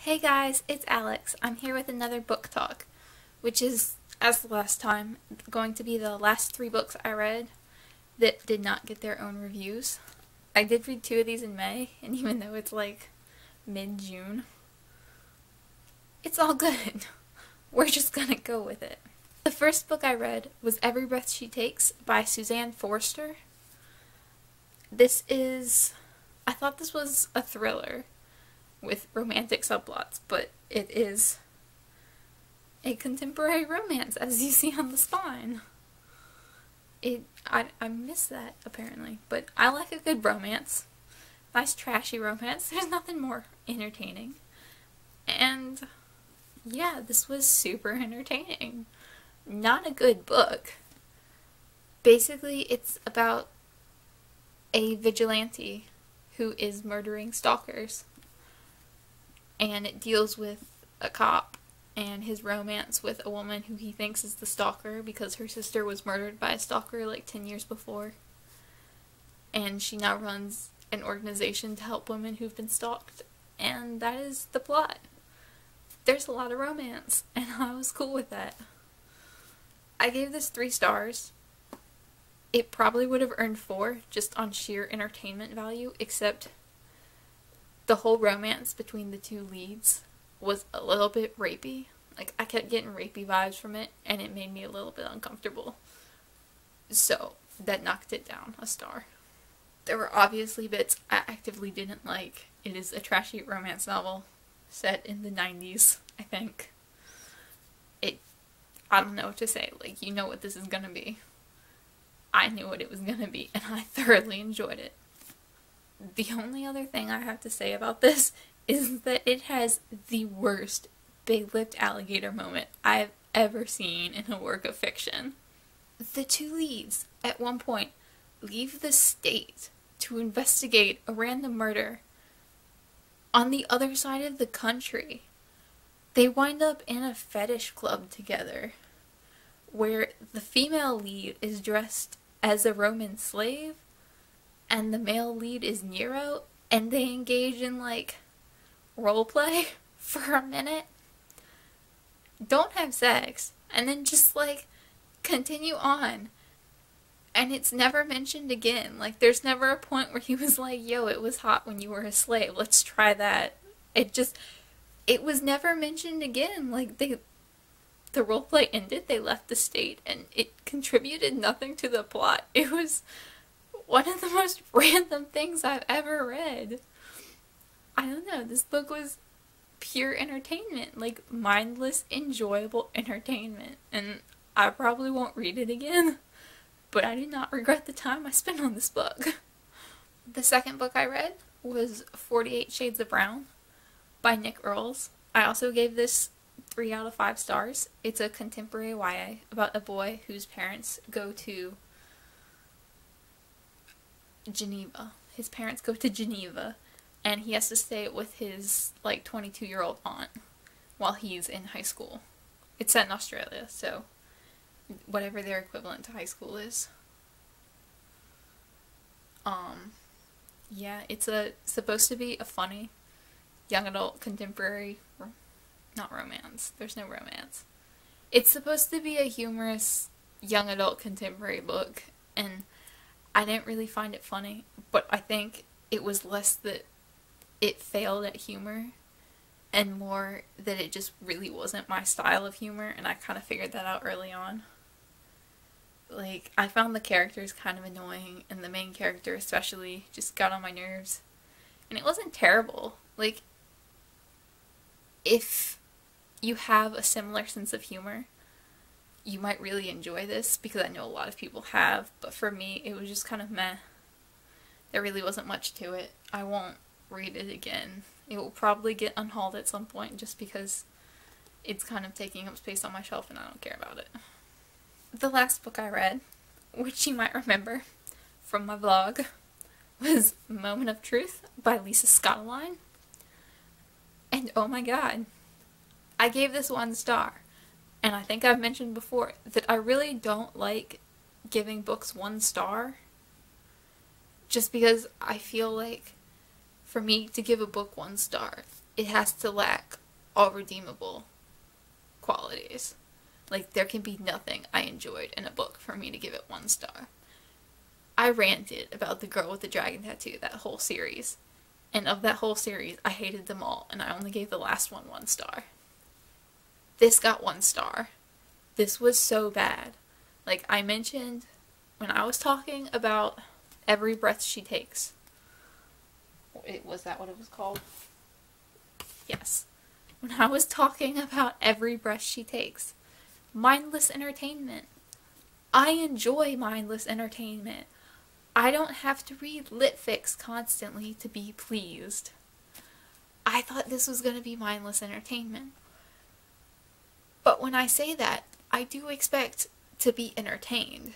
Hey guys, it's Alex. I'm here with another book talk, which is, as the last time, going to be the last 3 books I read that did not get their own reviews. I did read 2 of these in May, and even though it's like mid-June, it's all good. We're just gonna go with it. The first book I read was Every Breath She Takes by Suzanne Forster. I thought this was a thriller with romantic subplots, but it is a contemporary romance, as you see on the spine. I miss that, apparently, but I like a good romance. Nice trashy romance. There's nothing more entertaining. And yeah, this was super entertaining. Not a good book. Basically, it's about a vigilante who is murdering stalkers. And it deals with a cop and his romance with a woman who he thinks is the stalker because her sister was murdered by a stalker like 10 years before. And she now runs an organization to help women who've been stalked. And that is the plot. There's a lot of romance, and I was cool with that. I gave this 3 stars. It probably would have earned 4 just on sheer entertainment value, except the whole romance between the 2 leads was a little bit rapey. Like, I kept getting rapey vibes from it, and it made me a little bit uncomfortable. So, that knocked it down a star. There were obviously bits I actively didn't like. It is a trashy romance novel set in the 90s, I think. I don't know what to say. Like, you know what this is gonna be. I knew what it was gonna be, and I thoroughly enjoyed it. The only other thing I have to say about this is that it has the worst big-lipped alligator moment I've ever seen in a work of fiction. The 2 leads, at one point, leave the state to investigate a random murder on the other side of the country. They wind up in a fetish club together, where the female lead is dressed as a Roman slave, and the male lead is Nero, and they engage in, like, roleplay for a minute. Don't have sex, and then just, like, continue on. And it's never mentioned again. Like, there's never a point where he was like, yo, it was hot when you were a slave, let's try that. It was never mentioned again. Like, the roleplay ended, they left the state, and it contributed nothing to the plot. It was one of the most random things I've ever read. I don't know, this book was pure entertainment, like mindless, enjoyable entertainment, and I probably won't read it again, but I do not regret the time I spent on this book. The second book I read was 48 Shades of Brown by Nick Earls. I also gave this 3 out of 5 stars. It's a contemporary YA about a boy whose parents go to Geneva. His parents go to Geneva, and he has to stay with his, like, 22-year-old aunt while he's in high school. It's set in Australia, so whatever their equivalent to high school is. Yeah, it's supposed to be a funny young adult contemporary, not romance, there's no romance. It's supposed to be a humorous young adult contemporary book, and I didn't really find it funny, but I think it was less that it failed at humor and more that it just really wasn't my style of humor, and I kind of figured that out early on. Like, I found the characters kind of annoying, and the main character especially just got on my nerves. And it wasn't terrible. Like, if you have a similar sense of humor, you might really enjoy this, because I know a lot of people have, but for me, it was just kind of meh. There really wasn't much to it. I won't read it again. It will probably get unhauled at some point, just because it's kind of taking up space on my shelf and I don't care about it. The last book I read, which you might remember from my vlog, was Moment of Truth by Lisa Scottoline. And oh my god, I gave this 1 star. And I think I've mentioned before that I really don't like giving books 1 star, just because I feel like for me to give a book 1 star, it has to lack all redeemable qualities. Like, there can be nothing I enjoyed in a book for me to give it 1 star. I ranted about the girl with the dragon tattoo that whole series. And of that whole series, I hated them all, and I only gave the last one 1 star. This got 1 star. This was so bad. Like I mentioned when I was talking about Every Breath She Takes. Was that what it was called? Yes. When I was talking about Every Breath She Takes. Mindless entertainment. I enjoy mindless entertainment. I don't have to read lit fics constantly to be pleased. I thought this was going to be mindless entertainment. But when I say that, I do expect to be entertained.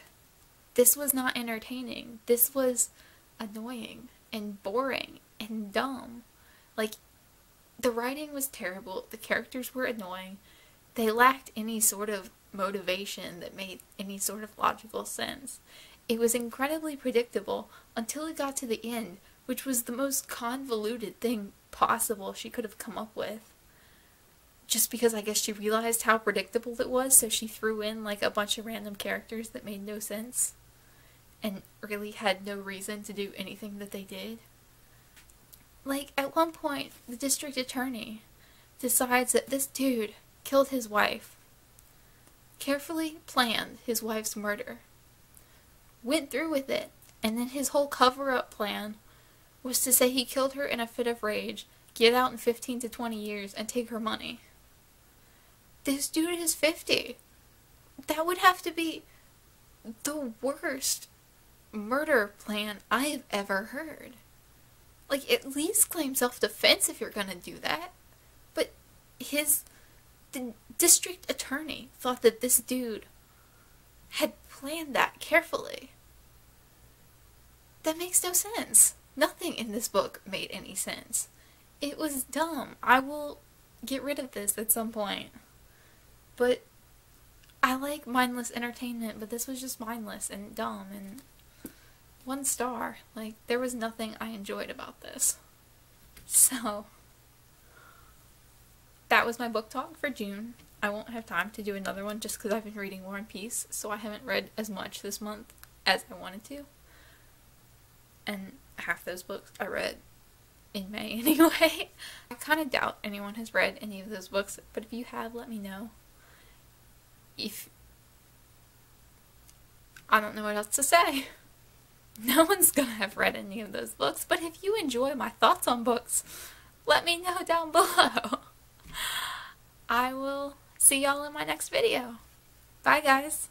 This was not entertaining. This was annoying and boring and dumb. Like, the writing was terrible. The characters were annoying. They lacked any sort of motivation that made any sort of logical sense. It was incredibly predictable until it got to the end, which was the most convoluted thing possible she could have come up with. Just because I guess she realized how predictable it was, so she threw in like a bunch of random characters that made no sense and really had no reason to do anything that they did. Like, at one point, the district attorney decides that this dude killed his wife, carefully planned his wife's murder, went through with it, and then his whole cover-up plan was to say he killed her in a fit of rage, get out in 15 to 20 years, and take her money. This dude is 50. That would have to be the worst murder plan I've ever heard. Like, at least claim self-defense if you're gonna do that. But the district attorney thought that this dude had planned that carefully. That makes no sense. Nothing in this book made any sense. It was dumb. I will get rid of this at some point. But I like mindless entertainment, but this was just mindless and dumb and 1 star. Like, there was nothing I enjoyed about this. So, that was my book talk for June. I won't have time to do another one just because I've been reading War and Peace, so I haven't read as much this month as I wanted to. And half those books I read in May anyway. I kind of doubt anyone has read any of those books, but if you have, let me know. I don't know what else to say. No one's gonna have read any of those books, but if you enjoy my thoughts on books, let me know down below. I will see y'all in my next video. Bye, guys.